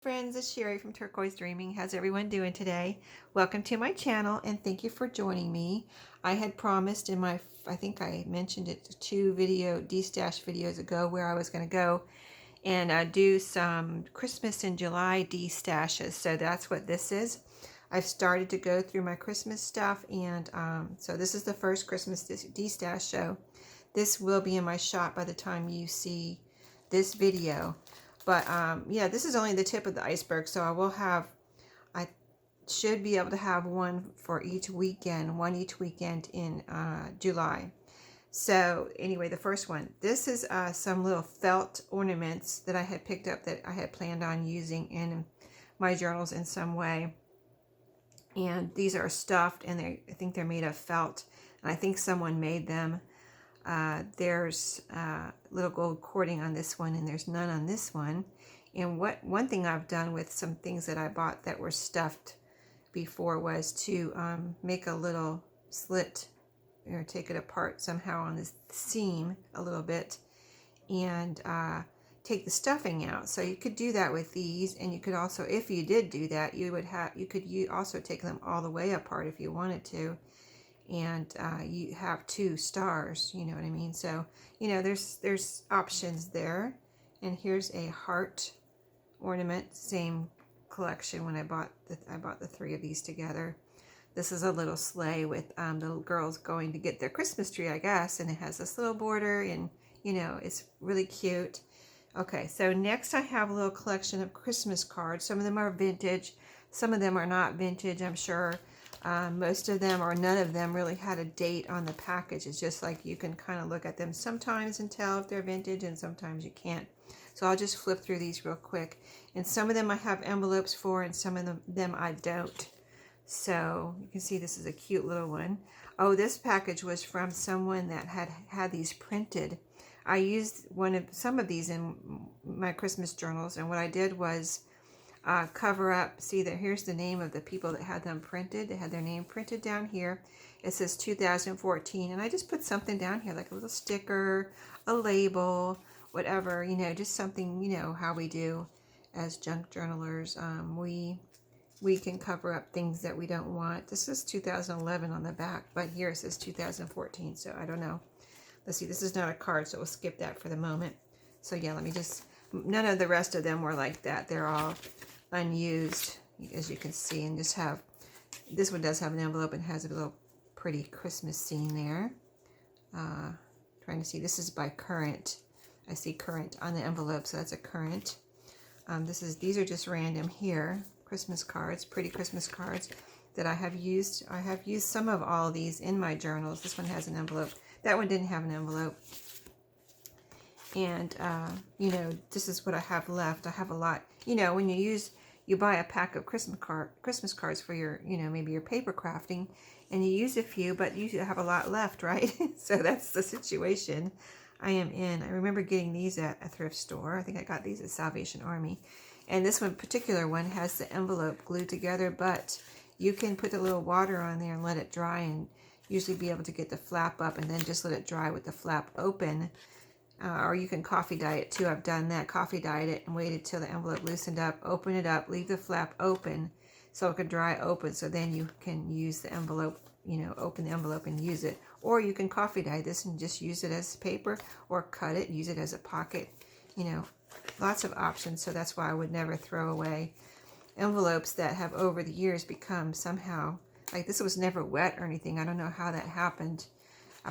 Friends, it's Sherry from Turquoise Dreaming. How's everyone doing today? Welcome to my channel and thank you for joining me. I had promised in I think I mentioned it 2 Destash videos ago, where I was going to go and do some Christmas in July Destashes. So that's what this is. I've started to go through my Christmas stuff, and so this is the first Christmas Destash show. This will be in my shop by the time you see this video. But yeah, this is only the tip of the iceberg, so I should be able to have one for each weekend, one each weekend in July. So anyway, the first one, this is some little felt ornaments that I had picked up that I had planned on using in my journals in some way. And these are stuffed, and I think they're made of felt, and I think someone made them. There's little gold cording on this one, and there's none on this one. And one thing I've done with some things that I bought that were stuffed before was to make a little slit, or take it apart somehow on this seam a little bit, and take the stuffing out. So you could do that with these, and you could also, if you did do that, you could also take them all the way apart if you wanted to, and you have 2 stars, you know what I mean? So, you know, there's options there. And here's a heart ornament, same collection. When I bought the 3 of these together. This is a little sleigh with the little girls going to get their Christmas tree, I guess, and it has this little border, and you know, it's really cute. Okay, so next I have a little collection of Christmas cards. Some of them are vintage, some of them are not vintage, I'm sure. Most of them, or none of them, really had a date on the package. It's just like you can kind of look at them sometimes and tell if they're vintage, and sometimes you can't. So I'll just flip through these real quick. And some of them I have envelopes for, and some of them I don't. So you can see this is a cute little one. Oh, this package was from someone that had these printed. I used some of these in my Christmas journals, and what I did was cover up. See that here's the name of the people that had them printed. They had their name printed down here. It says 2014, and I just put something down here, like a little sticker, a label, whatever, you know, just something, you know, how we do as junk journalers. We can cover up things that we don't want. This is 2011 on the back, but here it says 2014, so I don't know. Let's see, this is not a card, so we'll skip that for the moment. So yeah, let me just, none of the rest of them were like that. They're all unused, as you can see, and just have, this one does have an envelope and has a little pretty Christmas scene there. Trying to see, this is by Current. I see Current on the envelope, so that's a Current. These are just random here. Christmas cards, pretty Christmas cards that I have used. I have used some of all of these in my journals. This one has an envelope. That one didn't have an envelope. And, you know, this is what I have left. I have a lot. You know, when you buy a pack of Christmas cards for your, you know, maybe your paper crafting, and you use a few, but you have a lot left, right? So that's the situation I am in. I remember getting these at a thrift store. I think I got these at Salvation Army. And this one particular one has the envelope glued together, but you can put a little water on there and let it dry, and usually be able to get the flap up and then just let it dry with the flap open. Or you can coffee dye it too. I've done that. Coffee dyed it and waited till the envelope loosened up, open it up, leave the flap open so it could dry open, so then you can use the envelope, you know, open the envelope and use it. Or you can coffee dye this and just use it as paper, or cut it, use it as a pocket, you know. Lots of options, so that's why I would never throw away envelopes that have over the years become somehow, like this was never wet or anything. I don't know how that happened,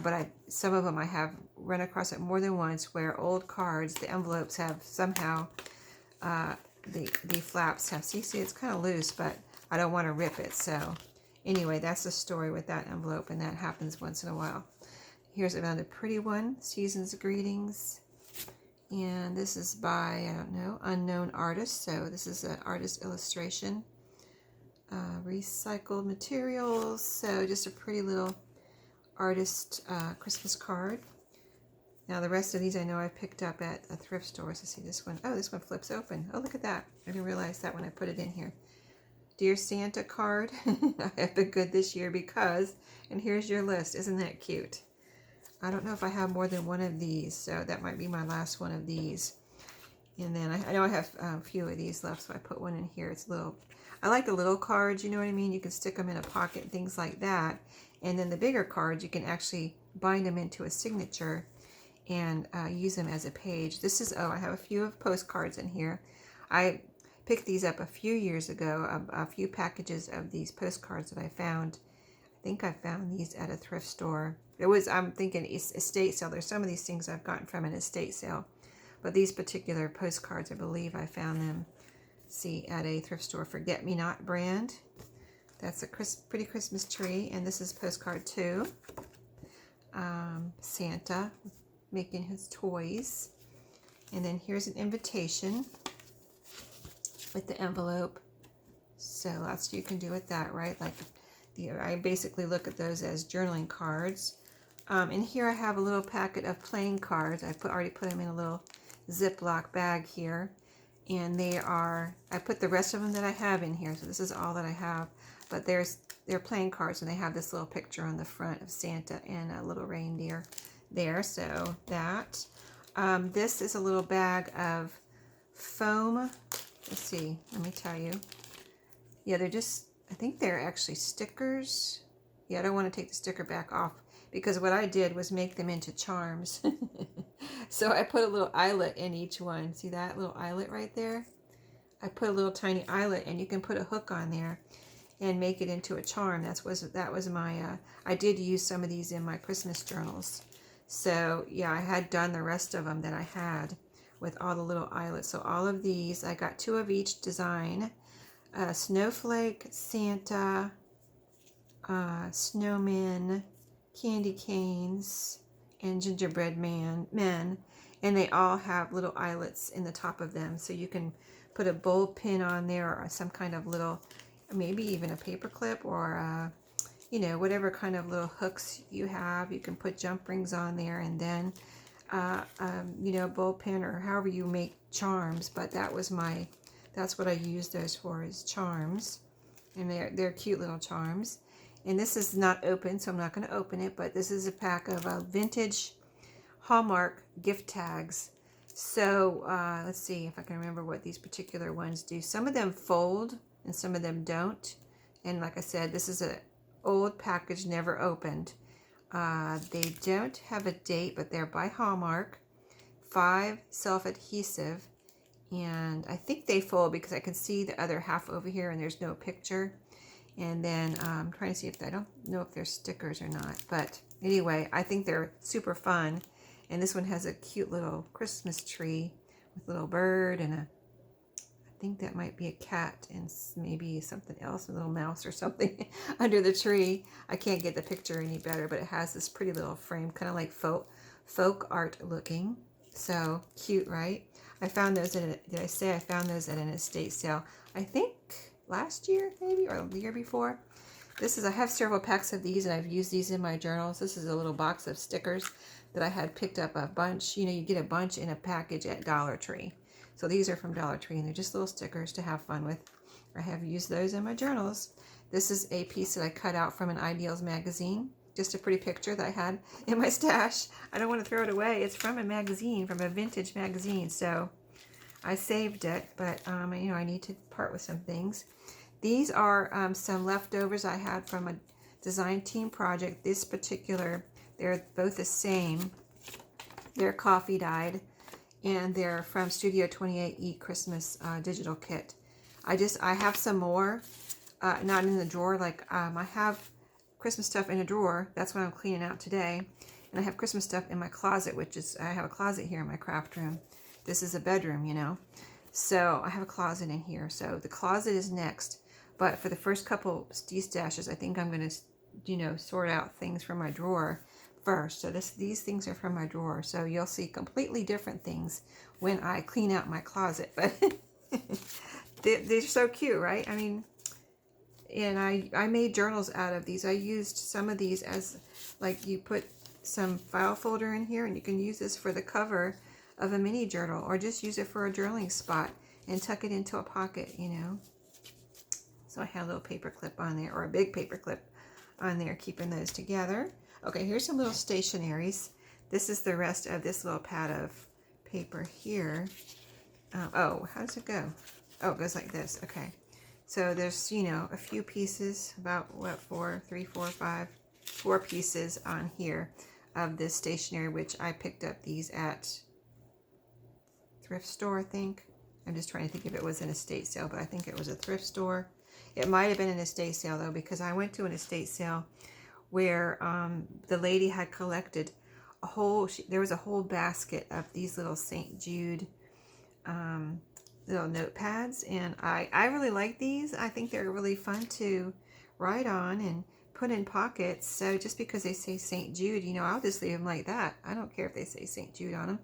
but some of them I have run across it more than once, where old cards, the envelopes have somehow, the flaps have, see, it's kind of loose, but I don't want to rip it. So anyway, that's the story with that envelope, and that happens once in a while. Here's another pretty one, Season's Greetings. And this is by, I don't know, unknown artist. So this is an artist illustration. Recycled materials. So just a pretty little artist Christmas card. Now the rest of these I know I picked up at a thrift store. So see this one. Oh, this one flips open. Oh, look at that. I didn't realize that when I put it in here. Dear Santa card. I have been good this year because, and here's your list. Isn't that cute? I don't know if I have more than one of these, so that might be my last one of these. And then I know I have a few of these left, so I put one in here. It's little. I like the little cards, you know what I mean? You can stick them in a pocket and things like that. And then the bigger cards, you can actually bind them into a signature and use them as a page. This is, oh, I have a few of postcards in here. I picked these up a few years ago, a few packages of these postcards that I found. I think I found these at a thrift store. It was, I'm thinking estate sale. There's some of these things I've gotten from an estate sale. But these particular postcards, I believe I found them, see, at a thrift store. Forget-Me-Not brand. That's a pretty Christmas tree. And this is postcard 2. Santa making his toys. And then here's an invitation with the envelope. So lots you can do with that, right? Like I basically look at those as journaling cards. And here I have a little packet of playing cards. I already put them in a little Ziploc bag here. And they are, I put the rest of them that I have in here. So this is all that I have. But they're playing cards, and they have this little picture on the front of Santa and a little reindeer there. So that. This is a little bag of foam. Let's see, let me tell you. Yeah, they're just, I think they're actually stickers. Yeah, I don't want to take the sticker back off because what I did was make them into charms. So I put a little eyelet in each one. See that little eyelet right there? I put a little tiny eyelet, and you can put a hook on there and make it into a charm. That was my, I did use some of these in my Christmas journals. So yeah, I had done the rest of them that I had with all the little eyelets. So all of these, I got 2 of each design. Snowflake, Santa, snowmen, candy canes, and gingerbread men. And they all have little eyelets in the top of them. So you can put a bowl pin on there or some kind of little, maybe even a paper clip or you know, whatever kind of little hooks you have. You can put jump rings on there, and then you know, bowl pin or however you make charms. But that's what I use those for, is charms. And they're cute little charms. And this is not open, so I'm not going to open it, but this is a pack of vintage Hallmark gift tags. So let's see if I can remember what these particular ones do. Some of them fold and some of them don't. And like I said, this is an old package, never opened. They don't have a date, but they're by Hallmark. 5 self-adhesive. And I think they fold because I can see the other half over here and there's no picture. And then I'm trying to see if I don't know if they're stickers or not. But anyway, I think they're super fun. And this one has a cute little Christmas tree with a little bird and I think that might be a cat and maybe something else, a little mouse or something under the tree. I can't get the picture any better, but it has this pretty little frame, kind of like folk art looking. So cute, right? I found those did I say I found those at an estate sale? I think last year maybe, or the year before. I have several packs of these and I've used these in my journals. This is a little box of stickers that I had picked up a bunch. You know, you get a bunch in a package at Dollar Tree. So these are from Dollar Tree and they're just little stickers to have fun with. I have used those in my journals. This is a piece that I cut out from an Ideals magazine. Just a pretty picture that I had in my stash. I don't want to throw it away. It's from a magazine, from a vintage magazine. So I saved it, but you know, I need to part with some things. These are some leftovers I had from a design team project. This particular, they're both the same. They're coffee dyed, and they're from Studio 28E Christmas digital kit. I have some more, not in the drawer. Like I have Christmas stuff in a drawer. That's what I'm cleaning out today. And I have Christmas stuff in my closet, I have a closet here in my craft room. This is a bedroom, you know. So I have a closet in here. So the closet is next. But for the first couple Destashes, I think I'm going to, you know, sort out things from my drawer first. So these things are from my drawer. So you'll see completely different things when I clean out my closet. But they're so cute, right? I mean, and I made journals out of these. I used some of these as, like, you put some file folder in here and you can use this for the cover of a mini journal, or just use it for a journaling spot and tuck it into a pocket, you know. So I had a little paper clip on there, or a big paper clip on there, keeping those together. Okay, here's some little stationaries. This is the rest of this little pad of paper here. Oh, how does it go? Oh, it goes like this. Okay. So there's, you know, a few pieces, about what, four pieces on here of this stationery, which I picked up these at thrift store, I think. I'm just trying to think if it was an estate sale, but I think it was a thrift store. It might have been an estate sale though, because I went to an estate sale where the lady had collected a whole, there was a whole basket of these little St. Jude little notepads, and I really like these. I think they're really fun to write on and put in pockets. So just because they say St. Jude, you know, I'll just leave them like that. I don't care if they say St. Jude on them.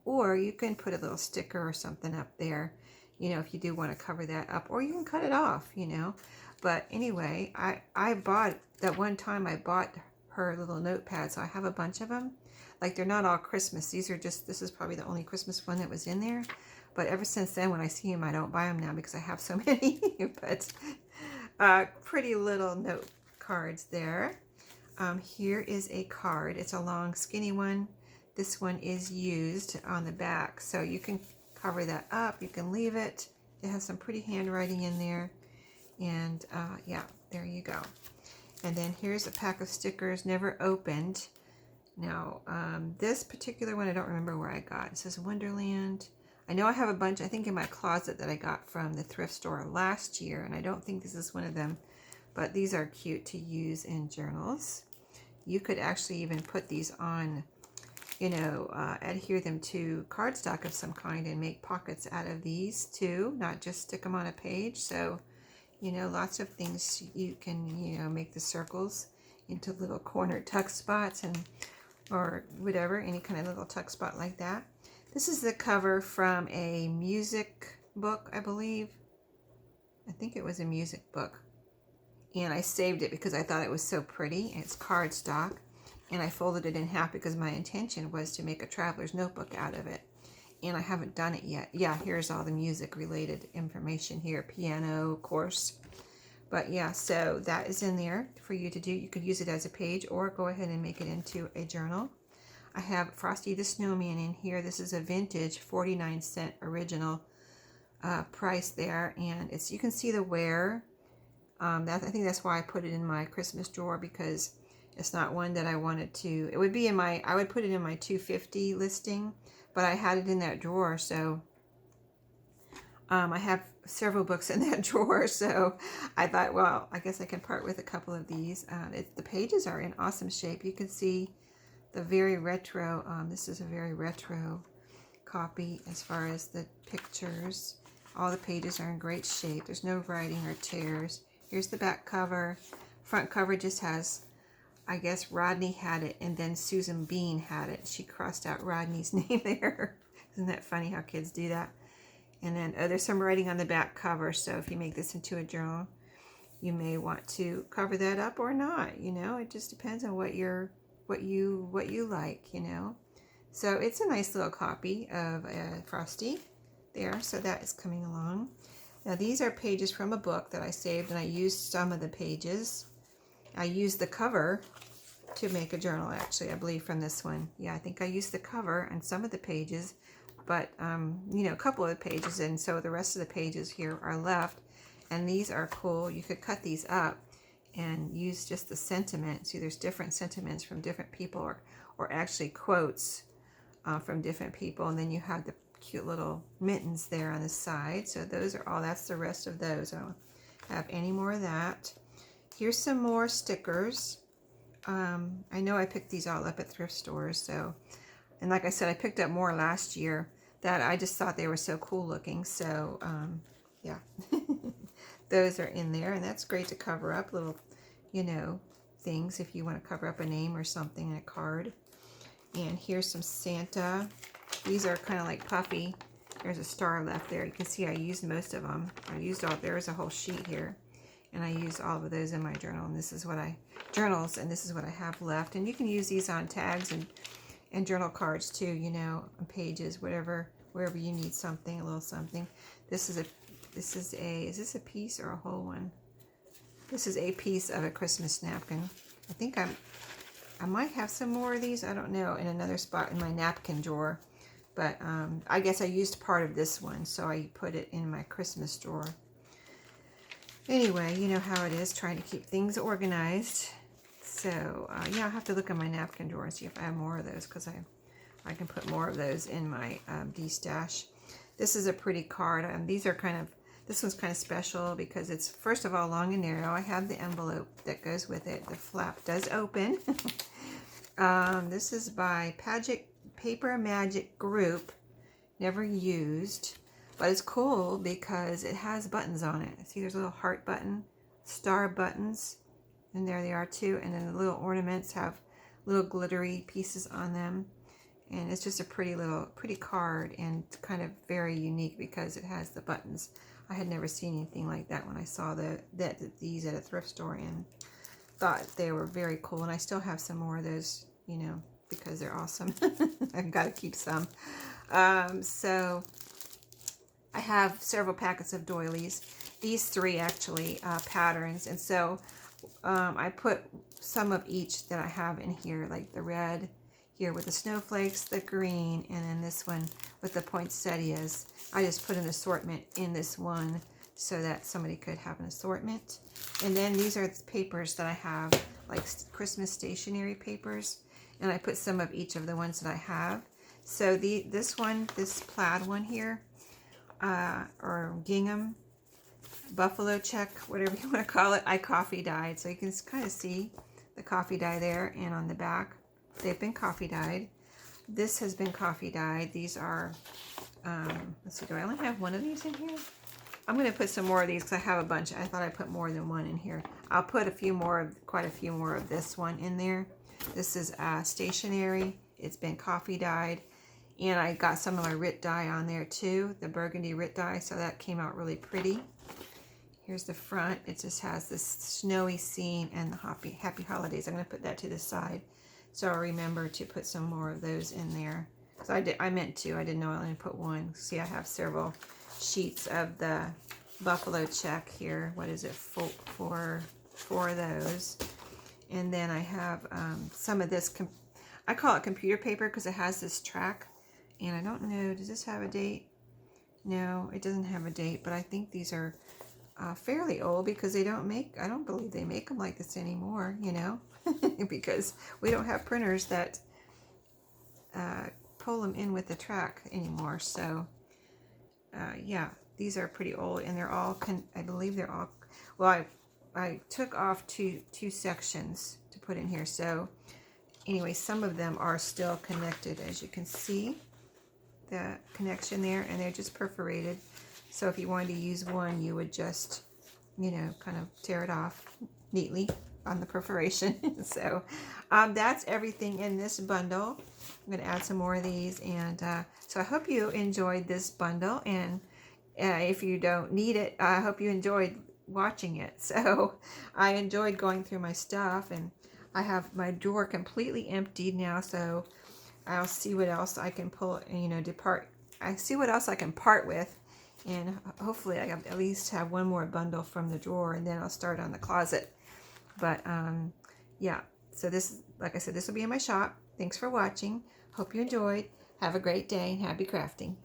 Or you can put a little sticker or something up there, you know, if you do want to cover that up, or you can cut it off, you know. But anyway, I bought, that one time I bought her little notepad, so I have a bunch of them. Like, they're not all Christmas. These are just, this is probably the only Christmas one that was in there. But ever since then, when I see them, I don't buy them now because I have so many. But pretty little note cards there. Here is a card. It's a long, skinny one. This one is used on the back, so you can cover that up. You can leave it. It has some pretty handwriting in there. And yeah, there you go. And then here's a pack of stickers, never opened. Now, this particular one, I don't remember where I got. It says Wonderland. I know I have a bunch, I think, in my closet that I got from the thrift store last year, and I don't think this is one of them, but these are cute to use in journals. You could actually even put these on, you know, adhere them to cardstock of some kind and make pockets out of these too, not just stick them on a page. So, you know, lots of things you can, you know, make the circles into little corner tuck spots, and or whatever, any kind of little tuck spot like that. This is the cover from a music book, I believe. I think it was a music book. And I saved it because I thought it was so pretty. And it's cardstock. And I folded it in half because my intention was to make a traveler's notebook out of it. And I haven't done it yet. Yeah, here's all the music related information here. Piano course. But yeah, so that is in there for you to do. You could use it as a page or go ahead and make it into a journal. I have Frosty the Snowman in here. This is a vintage 49-cent original price there. And it's, you can see the wear. I think that's why I put it in my Christmas drawer, because it's not one that I wanted to, it would be in my, I would put it in my 250 listing, but I had it in that drawer. So I have several books in that drawer. So I thought, well, I guess I can part with a couple of these. The pages are in awesome shape. You can see the very retro, this is a very retro copy as far as the pictures. All the pages are in great shape. There's no writing or tears. Here's the back cover. Front cover just has, I guess Rodney had it, and then Susan Bean had it. She crossed out Rodney's name there. Isn't that funny how kids do that? And then there's some writing on the back cover, so if you make this into a journal, you may want to cover that up or not. You know, it just depends on what you like, you know. So it's a nice little copy of Frosty there. So that is coming along. Now these are pages from a book that I saved, and I used some of the pages. I used the cover to make a journal, actually, I believe, from this one. Yeah, I think I used the cover and some of the pages, but you know, a couple of the pages, and so the rest of the pages here are left. And these are cool. You could cut these up and use just the sentiment. See, there's different sentiments from different people, or actually quotes from different people. And then you have the cute little mittens there on the side. So those are all, that's the rest of those. I don't have any more of that. Here's some more stickers. I know I picked these all up at thrift stores. So, and like I said, I picked up more last year that I just thought they were so cool looking. So yeah, those are in there, and that's great to cover up little, you know, things if you want to cover up a name or something in a card. And here's some Santa. These are kind of like puffy. There's a star left there. You can see I used most of them. I used all, there's a whole sheet here. And I used all of those in my journal. And this is what and this is what I have left. And you can use these on tags and journal cards too, you know, on pages, wherever you need something, a little something. Is this a piece or a whole one? This is a piece of a Christmas napkin. I think I might have some more of these, I don't know, in another spot in my napkin drawer. But I guess I used part of this one, so I put it in my Christmas drawer. Anyway, you know how it is, trying to keep things organized. So, yeah, I'll have to look in my napkin drawer and see if I have more of those, because I can put more of those in my Destash. This is a pretty card. These are this one's kind of special because it's, first of all, long and narrow. I have the envelope that goes with it. The flap does open. This is by Paper Magic Group. Never used. But it's cool because it has buttons on it. See, there's a little heart button, star buttons, and there they are too. And then the little ornaments have little glittery pieces on them. And it's just a pretty card, and kind of very unique because it has the buttons. I had never seen anything like that when I saw these at a thrift store, and thought they were very cool. And I still have some more of those, you know, because they're awesome. I've got to keep some. So I have several packets of doilies. These three actually patterns, and so I put some of each that I have in here, like the red here with the snowflakes, the green, and then this one with the poinsettias. I just put an assortment in this one so that somebody could have an assortment. And then these are the papers that I have, like Christmas stationery papers, and I put some of each of the ones that I have. So this plaid one here, or gingham, buffalo check, whatever you want to call it, I coffee dyed. So you can kind of see the coffee dye there, and on the back they've been coffee dyed. This has been coffee dyed. These are, let's see, do I only have one of these in here? I'm going to put some more of these because I have a bunch. I thought I put more than one in here. I'll put quite a few more of this one in there. This is stationery. It's been coffee dyed. And I got some of my Rit dye on there too, the burgundy Rit dye, so that came out really pretty. Here's the front. It just has this snowy scene and the happy holidays. I'm going to put that to the side, so I'll remember to put some more of those in there. So I meant to. I didn't know I only put one. See, I have several sheets of the buffalo check here. What is it? Four of those. And then I have some of this. I call it computer paper because it has this track. And I don't know, does this have a date? No, it doesn't have a date, but I think these are fairly old because I don't believe they make them like this anymore, you know, because we don't have printers that pull them in with the track anymore. So, yeah, these are pretty old, and they're all, I believe they're all, well, I took off two sections to put in here. So anyway, some of them are still connected, as you can see. The connection there, and they're just perforated. So if you wanted to use one, you would just, you know, kind of tear it off neatly on the perforation. So that's everything in this bundle. I'm going to add some more of these, and so I hope you enjoyed this bundle, and if you don't need it, I hope you enjoyed watching it. So I enjoyed going through my stuff, and I have my drawer completely emptied now, so I'll see what else I can pull, you know, I see what else I can part with, and hopefully I at least have one more bundle from the drawer, and then I'll start on the closet. But yeah, so this, like I said, this will be in my shop. Thanks for watching. Hope you enjoyed. Have a great day, and happy crafting.